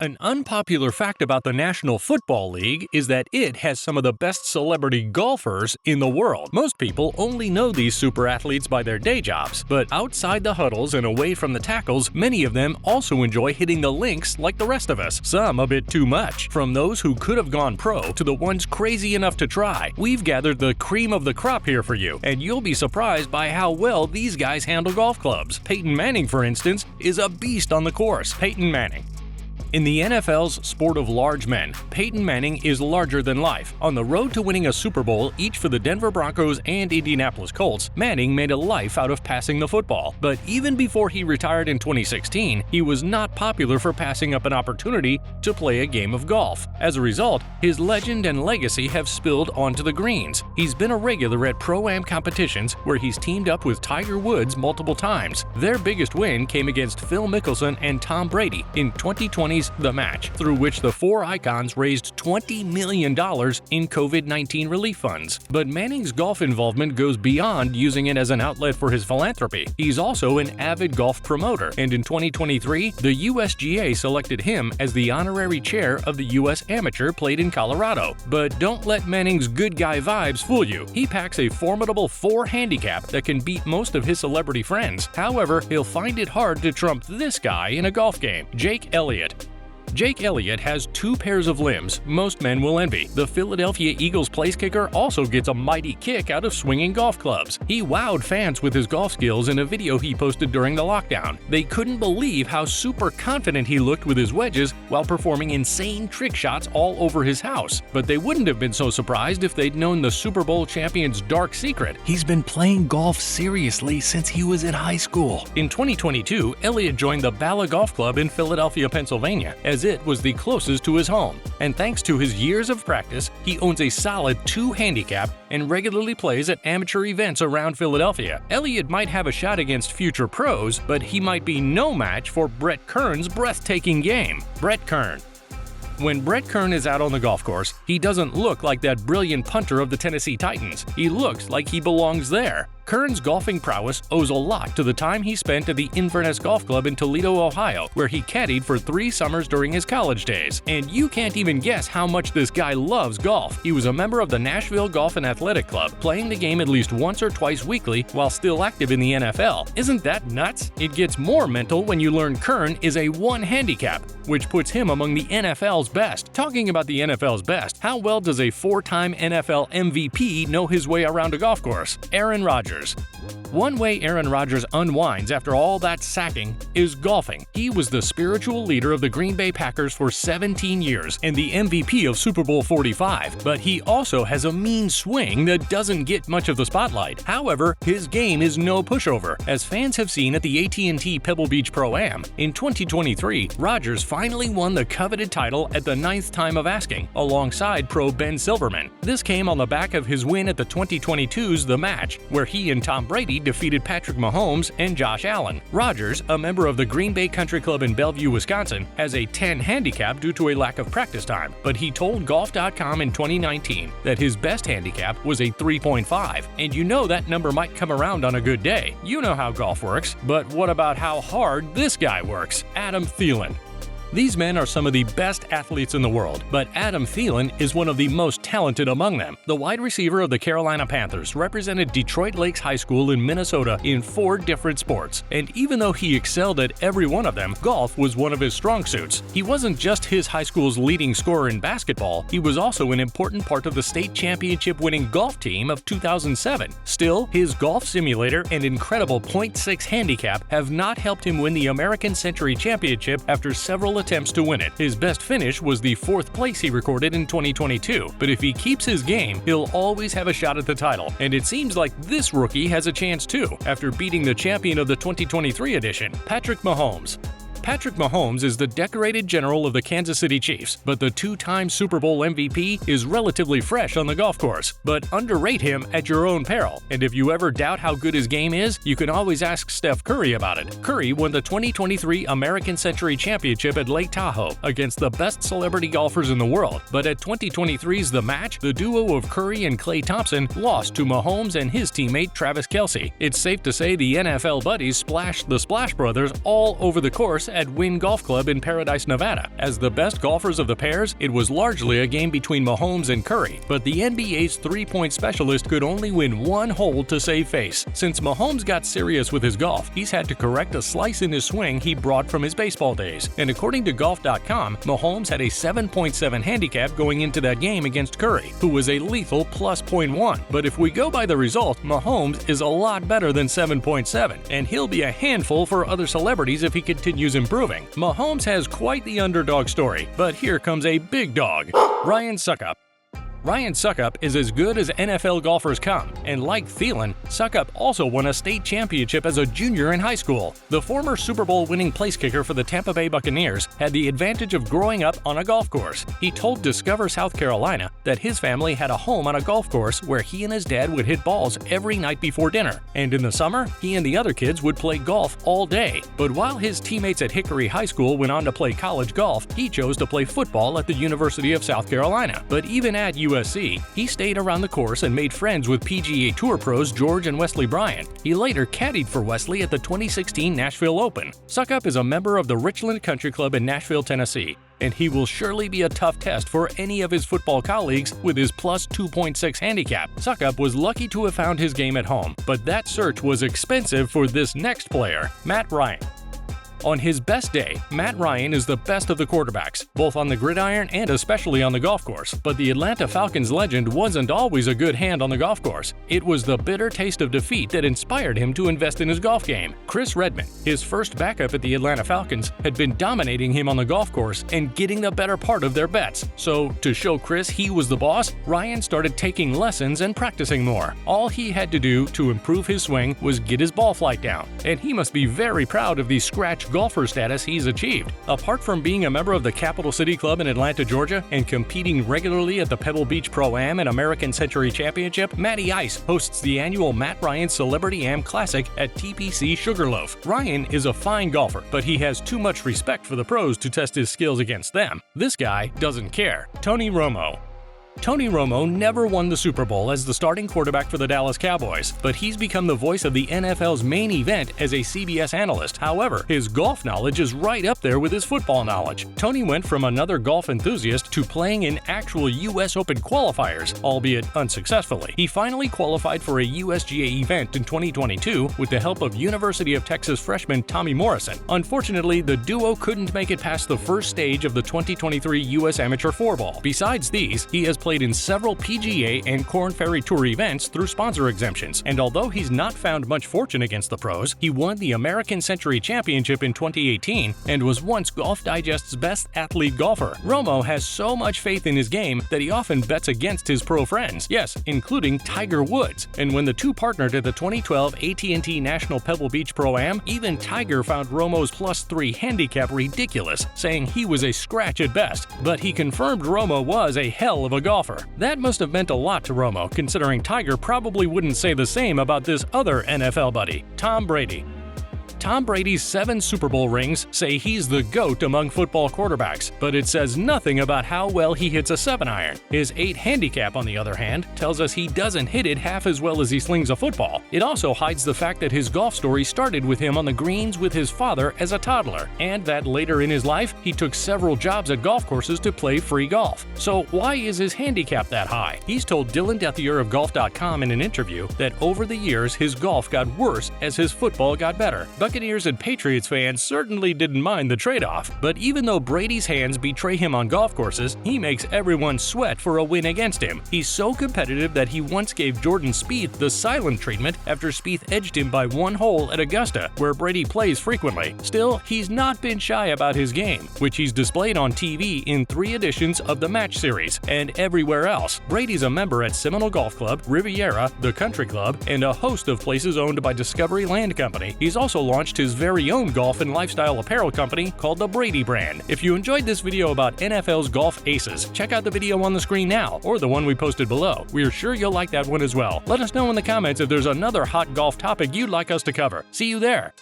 An unpopular fact about the National Football League is that it has some of the best celebrity golfers in the world. Most people only know these super athletes by their day jobs, but outside the huddles and away from the tackles, many of them also enjoy hitting the links like the rest of us, some a bit too much. From those who could have gone pro to the ones crazy enough to try, we've gathered the cream of the crop here for you, and you'll be surprised by how well these guys handle golf clubs. Peyton Manning, for instance, is a beast on the course. Peyton Manning. In the NFL's sport of large men, Peyton Manning is larger than life. On the road to winning a Super Bowl, each for the Denver Broncos and Indianapolis Colts, Manning made a life out of passing the football. But even before he retired in 2016, he was not popular for passing up an opportunity to play a game of golf. As a result, his legend and legacy have spilled onto the greens. He's been a regular at Pro-Am competitions where he's teamed up with Tiger Woods multiple times. Their biggest win came against Phil Mickelson and Tom Brady in 2020's The Match, through which the four icons raised $20 million in COVID-19 relief funds. But Manning's golf involvement goes beyond using it as an outlet for his philanthropy. He's also an avid golf promoter, and in 2023, the USGA selected him as the honorary chair of the U.S. Amateur played in Colorado. But don't let Manning's good guy vibes fool you. He packs a formidable 4 handicap that can beat most of his celebrity friends. However, he'll find it hard to trump this guy in a golf game, Jake Elliott. Jake Elliott has 2 pairs of limbs most men will envy. The Philadelphia Eagles place kicker also gets a mighty kick out of swinging golf clubs. He wowed fans with his golf skills in a video he posted during the lockdown. They couldn't believe how super confident he looked with his wedges while performing insane trick shots all over his house. But they wouldn't have been so surprised if they'd known the Super Bowl champion's dark secret. He's been playing golf seriously since he was in high school. In 2022, Elliott joined the Bala Golf Club in Philadelphia, Pennsylvania, as it was the closest to his home. And thanks to his years of practice, he owns a solid 2 handicap and regularly plays at amateur events around Philadelphia. Elliott might have a shot against future pros, but he might be no match for Brett Kern's breathtaking game. Brett Kern. When Brett Kern is out on the golf course, he doesn't look like that brilliant punter of the Tennessee Titans. He looks like he belongs there. Kern's golfing prowess owes a lot to the time he spent at the Inverness Golf Club in Toledo, Ohio, where he caddied for 3 summers during his college days. And you can't even guess how much this guy loves golf. He was a member of the Nashville Golf and Athletic Club, playing the game at least once or twice weekly while still active in the NFL. Isn't that nuts? It gets more mental when you learn Kern is a 1 handicap, which puts him among the NFL's best. Talking about the NFL's best, how well does a 4-time NFL MVP know his way around a golf course? Aaron Rodgers. One way Aaron Rodgers unwinds after all that sacking is golfing. He was the spiritual leader of the Green Bay Packers for 17 years and the MVP of Super Bowl 45, but he also has a mean swing that doesn't get much of the spotlight. However, his game is no pushover, as fans have seen at the AT&T Pebble Beach Pro-Am. In 2023, Rodgers finally won the coveted title at the 9th time of asking, alongside pro Ben Silverman. This came on the back of his win at the 2022's The Match, where he and Tom Brady defeated Patrick Mahomes and Josh Allen. Rodgers, a member of the Green Bay Country Club in Bellevue, Wisconsin, has a 10 handicap due to a lack of practice time, but he told Golf.com in 2019 that his best handicap was a 3.5, and you know that number might come around on a good day. You know how golf works, but what about how hard this guy works? Adam Thielen. These men are some of the best athletes in the world, but Adam Thielen is one of the most talented among them. The wide receiver of the Carolina Panthers represented Detroit Lakes High School in Minnesota in 4 different sports, and even though he excelled at every one of them, golf was one of his strong suits. He wasn't just his high school's leading scorer in basketball, he was also an important part of the state championship-winning golf team of 2007. Still, his golf simulator and incredible .6 handicap have not helped him win the American Century Championship after several attempts to win it. His best finish was the 4th place he recorded in 2022, but if he keeps his game, he'll always have a shot at the title, and it seems like this rookie has a chance too, after beating the champion of the 2023 edition, Patrick Mahomes. Patrick Mahomes is the decorated general of the Kansas City Chiefs, but the 2-time Super Bowl MVP is relatively fresh on the golf course. But underrate him at your own peril, and if you ever doubt how good his game is, you can always ask Steph Curry about it. Curry won the 2023 American Century Championship at Lake Tahoe against the best celebrity golfers in the world, but at 2023's The Match, the duo of Curry and Klay Thompson lost to Mahomes and his teammate Travis Kelce. It's safe to say the NFL buddies splashed the Splash Brothers all over the course at Wynn Golf Club in Paradise, Nevada. As the best golfers of the pairs, it was largely a game between Mahomes and Curry, but the NBA's three-point specialist could only win one hole to save face. Since Mahomes got serious with his golf, he's had to correct a slice in his swing he brought from his baseball days. And according to golf.com, Mahomes had a 7.7 handicap going into that game against Curry, who was a lethal plus 0.1. But if we go by the result, Mahomes is a lot better than 7.7, and he'll be a handful for other celebrities if he continues improving. Mahomes has quite the underdog story, but here comes a big dog, Ryan Succop. Ryan Succop is as good as NFL golfers come, and like Thielen, Succop also won a state championship as a junior in high school. The former Super Bowl winning place kicker for the Tampa Bay Buccaneers had the advantage of growing up on a golf course. He told Discover South Carolina that his family had a home on a golf course where he and his dad would hit balls every night before dinner, and in the summer, he and the other kids would play golf all day. But while his teammates at Hickory High School went on to play college golf, he chose to play football at the University of South Carolina. But even at USC, he stayed around the course and made friends with PGA Tour pros George and Wesley Bryan. He later caddied for Wesley at the 2016 Nashville Open. Succop is a member of the Richland Country Club in Nashville, Tennessee, and he will surely be a tough test for any of his football colleagues with his plus 2.6 handicap. Succop was lucky to have found his game at home, but that search was expensive for this next player, Matt Ryan. On his best day, Matt Ryan is the best of the quarterbacks, both on the gridiron and especially on the golf course. But the Atlanta Falcons legend wasn't always a good hand on the golf course. It was the bitter taste of defeat that inspired him to invest in his golf game. Chris Redman, his first backup at the Atlanta Falcons, had been dominating him on the golf course and getting the better part of their bets. So, to show Chris he was the boss, Ryan started taking lessons and practicing more. All he had to do to improve his swing was get his ball flight down, and he must be very proud of the scratch golfer status he's achieved. Apart from being a member of the Capital City Club in Atlanta, Georgia, and competing regularly at the Pebble Beach Pro-Am and American Century Championship, Matty Ice hosts the annual Matt Ryan Celebrity Am Classic at TPC Sugarloaf. Ryan is a fine golfer, but he has too much respect for the pros to test his skills against them. This guy doesn't care. Tony Romo. Tony Romo never won the Super Bowl as the starting quarterback for the Dallas Cowboys, but he's become the voice of the NFL's main event as a CBS analyst. However, his golf knowledge is right up there with his football knowledge. Tony went from another golf enthusiast to playing in actual US Open qualifiers, albeit unsuccessfully. He finally qualified for a USGA event in 2022 with the help of University of Texas freshman Tommy Morrison. Unfortunately, the duo couldn't make it past the first stage of the 2023 US Amateur 4-Ball. Besides these, he has played in several PGA and Korn Ferry Tour events through sponsor exemptions, and although he's not found much fortune against the pros, he won the American Century Championship in 2018 and was once Golf Digest's best athlete golfer. Romo has so much faith in his game that he often bets against his pro friends, yes, including Tiger Woods. And when the two partnered at the 2012 AT&T National Pebble Beach Pro-Am, even Tiger found Romo's plus 3 handicap ridiculous, saying he was a scratch at best, but he confirmed Romo was a hell of a golfer. That must have meant a lot to Romo, considering Tiger probably wouldn't say the same about this other NFL buddy, Tom Brady. Tom Brady's 7 Super Bowl rings say he's the GOAT among football quarterbacks, but it says nothing about how well he hits a 7-iron. His 8 handicap, on the other hand, tells us he doesn't hit it half as well as he slings a football. It also hides the fact that his golf story started with him on the greens with his father as a toddler, and that later in his life, he took several jobs at golf courses to play free golf. So why is his handicap that high? He's told Dylan Dethier of Golf.com in an interview that over the years his golf got worse as his football got better. Buccaneers and Patriots fans certainly didn't mind the trade-off, but even though Brady's hands betray him on golf courses, he makes everyone sweat for a win against him. He's so competitive that he once gave Jordan Spieth the silent treatment after Spieth edged him by 1 hole at Augusta, where Brady plays frequently. Still, he's not been shy about his game, which he's displayed on TV in 3 editions of the Match Series and everywhere else. Brady's a member at Seminole Golf Club, Riviera, the Country Club, and a host of places owned by Discovery Land Company. He's also launched his very own golf and lifestyle apparel company called the Brady brand. If you enjoyed this video about NFL's golf aces, check out the video on the screen now or the one we posted below. We're sure you'll like that one as well. Let us know in the comments if there's another hot golf topic you'd like us to cover. See you there!